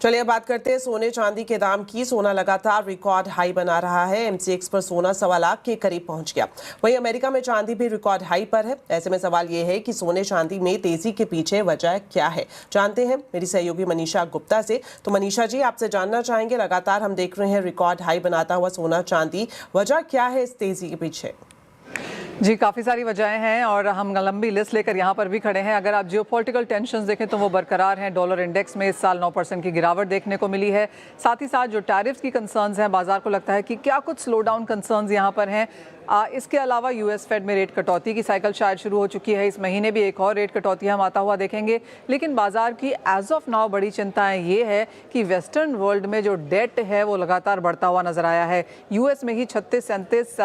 चलिए अब बात करते हैं सोने चांदी के दाम की। सोना लगातार रिकॉर्ड हाई बना रहा है। एमसीएक्स पर सोना 1.25 लाख के करीब पहुंच गया। वहीं अमेरिका में चांदी भी रिकॉर्ड हाई पर है। ऐसे में सवाल ये है कि सोने चांदी में तेजी के पीछे वजह क्या है, जानते हैं मेरी सहयोगी मनीषा गुप्ता से। तो मनीषा जी, आपसे जानना चाहेंगे, लगातार हम देख रहे हैं रिकॉर्ड हाई बनाता हुआ सोना चांदी, वजह क्या है इस तेजी के पीछे? जी, काफ़ी सारी वजहें हैं और हम लंबी लिस्ट लेकर यहाँ पर भी खड़े हैं। अगर आप जियोपॉलिटिकल टेंशंस देखें तो वो बरकरार हैं। डॉलर इंडेक्स में इस साल 9% की गिरावट देखने को मिली है। साथ ही साथ जो टैरिफ्स की कंसर्न्स हैं, बाजार को लगता है कि क्या कुछ स्लो डाउन कंसर्न्स यहाँ पर हैं। इसके अलावा यूएस फेड में रेट कटौती की साइकिल शायद शुरू हो चुकी है। इस महीने भी एक और रेट कटौती हम आता हुआ देखेंगे। लेकिन बाजार की एज ऑफ नाउ बड़ी चिंताएं ये है कि वेस्टर्न वर्ल्ड में जो डेट है वो लगातार बढ़ता हुआ नजर आया है। यूएस में ही 36-37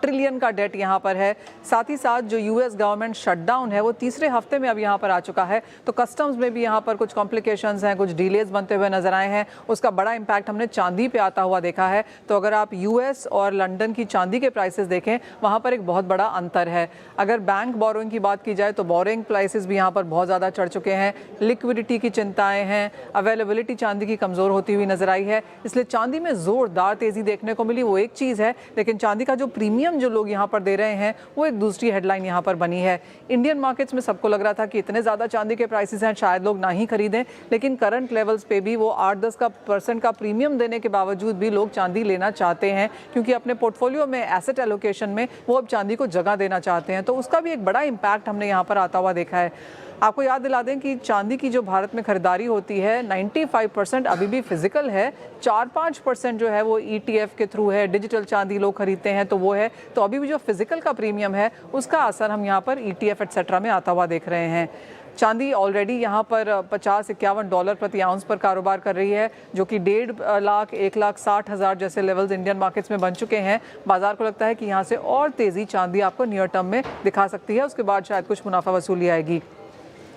ट्रिलियन का डेट यहाँ पर है। साथ ही साथ जो यूएस गवर्नमेंट शटडाउन है वो तीसरे हफ्ते में अब यहाँ पर आ चुका है। तो कस्टम्स में भी यहाँ पर कुछ कॉम्प्लिकेशंस हैं, कुछ डिलेज बनते हुए नजर आए हैं। उसका बड़ा इंपैक्ट हमने चांदी पे आता हुआ देखा है। तो अगर आप यूएस और लंदन की चांदी के प्राइसेस देखें, वहाँ पर एक बहुत बड़ा अंतर है। अगर बैंक बोरोइंग की बात की जाए तो बोरोइंग प्राइसेस भी यहाँ पर बहुत ज़्यादा चढ़ चुके हैं। लिक्विडिटी की चिंताएं हैं, अवेलेबिलिटी चांदी की कमज़ोर होती हुई नजर आई है। इसलिए चांदी में ज़ोरदार तेज़ी देखने को मिली, वो एक चीज़ है। लेकिन चांदी का जो प्रीमियम जो लोग यहाँ पर दे रहे हैं वो एक दूसरी हेडलाइन यहाँ पर बनी है। इंडियन मार्केट्स में सबको लग रहा था कि इतने ज़्यादा चांदी के प्राइसेस हैं, शायद लोग ना ही खरीदें। लेकिन करंट लेवल्स पे भी वो 8-10% का प्रीमियम देने के बावजूद भी लोग चांदी लेना चाहते हैं, क्योंकि अपने पोर्टफोलियो में एसेट एलोकेशन में वो अब चांदी को जगह देना चाहते हैं। तो उसका भी एक बड़ा इंपैक्ट हमने यहाँ पर आता हुआ देखा है। आपको याद दिला दें कि चांदी की जो भारत में खरीदारी होती है 95% अभी भी फिजिकल है। 4-5% जो है वो ETF के थ्रू है, डिजिटल चांदी लोग खरीदते हैं तो वो है। तो अभी भी जो फिजिकल का प्रीमियम है उसका असर हम यहाँ पर ETF एक्सेट्रा में आता हुआ देख रहे हैं। चांदी ऑलरेडी यहाँ पर $50-51 प्रति आउंस पर कारोबार कर रही है, जो कि 1.5 लाख 1,60,000 जैसे लेवल्स इंडियन मार्केट्स में बन चुके हैं। बाजार को लगता है कि यहाँ से और तेज़ी चांदी आपको नियर टर्म में दिखा सकती है। उसके बाद शायद कुछ मुनाफा वसूली आएगी।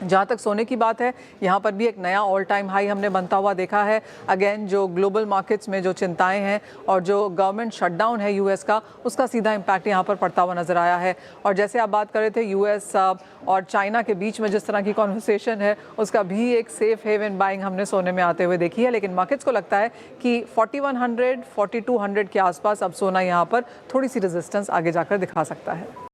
जहाँ तक सोने की बात है, यहाँ पर भी एक नया ऑल टाइम हाई हमने बनता हुआ देखा है। अगेन जो ग्लोबल मार्केट्स में जो चिंताएं हैं और जो गवर्नमेंट शटडाउन है यूएस का, उसका सीधा इम्पैक्ट यहाँ पर पड़ता हुआ नजर आया है। और जैसे आप बात कर रहे थे यूएस और चाइना के बीच में जिस तरह की कॉन्वर्सेशन है, उसका भी एक सेफ हेवन बाइंग हमने सोने में आते हुए देखी है। लेकिन मार्केट्स को लगता है कि 4100 4200 के आसपास अब सोना यहाँ पर थोड़ी सी रेजिस्टेंस आगे जाकर दिखा सकता है।